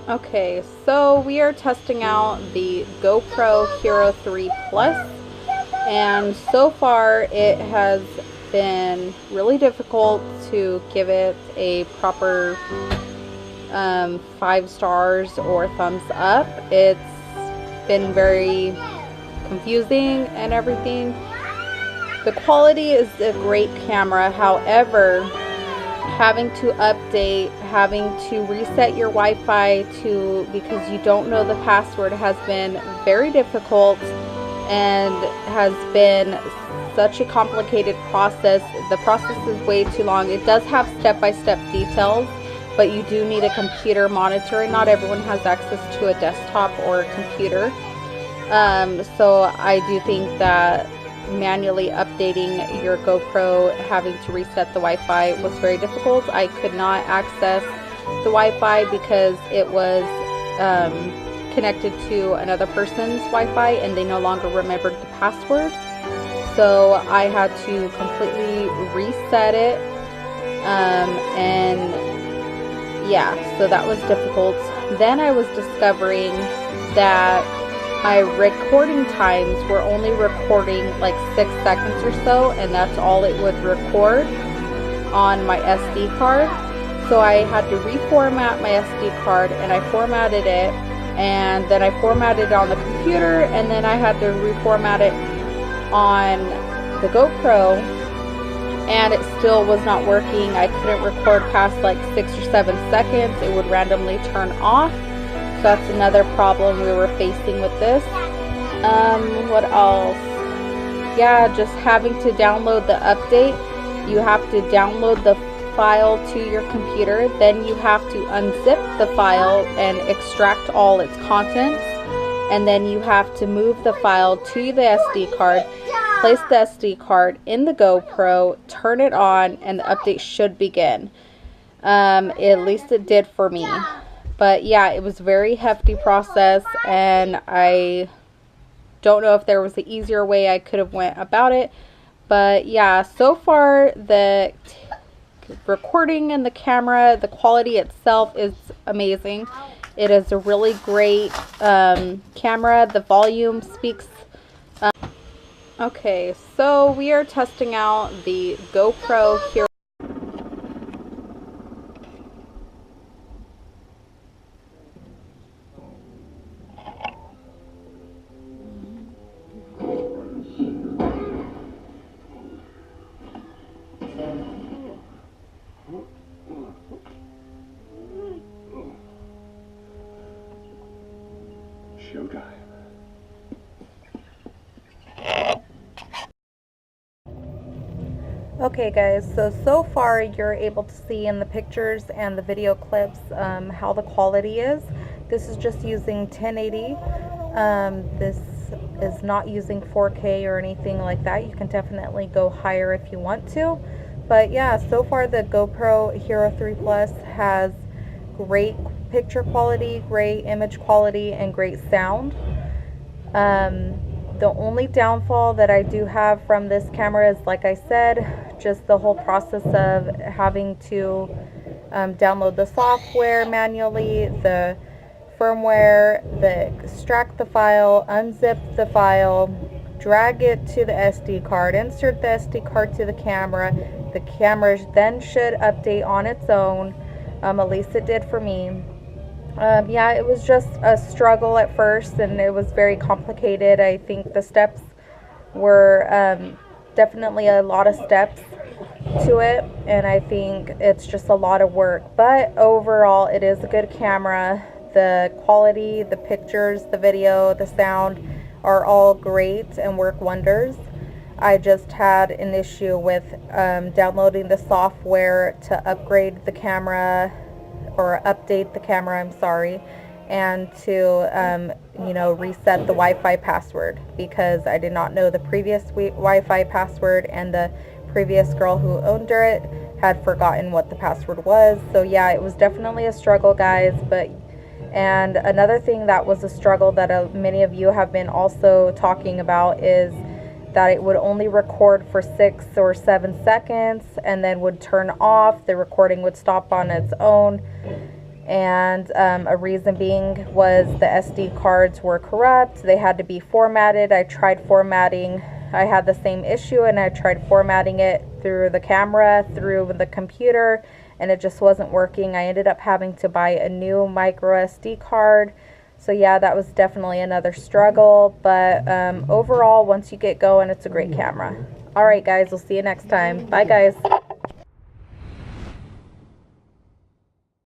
Okay, so we are testing out the GoPro Hero 3 Plus, and so far it has been really difficult to give it a proper 5 stars or thumbs up. It's been very confusing and everything. The quality is a great camera, however, having to update, having to reset your Wi-Fi because you don't know the password has been very difficult and has been such a complicated process. The process is way too long. It does have step-by-step details, but you do need a computer monitoring. Not everyone has access to a desktop or a computer. So I do think that manually updating your GoPro, having to reset the Wi-Fi was very difficult. I could not access the Wi-Fi because it was connected to another person's Wi-Fi and they no longer remembered the password. So I had to completely reset it, and yeah, so that was difficult. Then I was discovering that my recording times were only recording like 6 seconds or so, and that's all it would record on my SD card. So I had to reformat my SD card, and I formatted it, and then I formatted it on the computer, and then I had to reformat it on the GoPro, and it still was not working. I couldn't record past like 6 or 7 seconds. It would randomly turn off. So that's another problem we were facing with this. What else? Yeah, just having to download the update. You have to download the file to your computer, then you have to unzip the file and extract all its contents, and then you have to move the file to the SD card, place the SD card in the GoPro, turn it on, and the update should begin. At least it did for me. But yeah, it was a very hefty process, and I don't know if there was an easier way I could have went about it. But yeah, so far the recording and the camera, the quality itself is amazing. It is a really great camera. The volume speaks. Okay, so we are testing out the GoPro Hero. Showtime. Okay guys, so far you're able to see in the pictures and the video clips how the quality is. This is just using 1080. This is not using 4K or anything like that. You can definitely go higher if you want to. But yeah, so far the GoPro Hero 3 Plus has great picture quality, great image quality, and great sound. The only downfall that I do have from this camera is, like I said, just the whole process of having to download the software manually, the firmware, extract the file, unzip the file, drag it to the SD card, insert the SD card to the camera. The camera then should update on its own. At least it did for me. Yeah, it was just a struggle at first, and it was very complicated. I think the steps were definitely a lot of steps to it, and I think it's just a lot of work. But overall, it is a good camera. The quality, the pictures, the video, the sound are all great and work wonders. I just had an issue with downloading the software to upgrade the camera, or update the camera, I'm sorry, and to reset the Wi-Fi password, because I did not know the previous Wi-Fi password, and the previous girl who owned it had forgotten what the password was. So yeah, it was definitely a struggle, guys. And another thing that was a struggle that many of you have been also talking about is that it would only record for 6 or 7 seconds and then would turn off. The recording would stop on its own. And a reason being was the SD cards were corrupt. They had to be formatted. I tried formatting. I had the same issue, and I tried formatting it through the camera, through the computer, and it just wasn't working. I ended up having to buy a new micro SD card. So yeah, that was definitely another struggle, but overall, once you get going, it's a great camera. All right, guys, we'll see you next time. Bye, guys.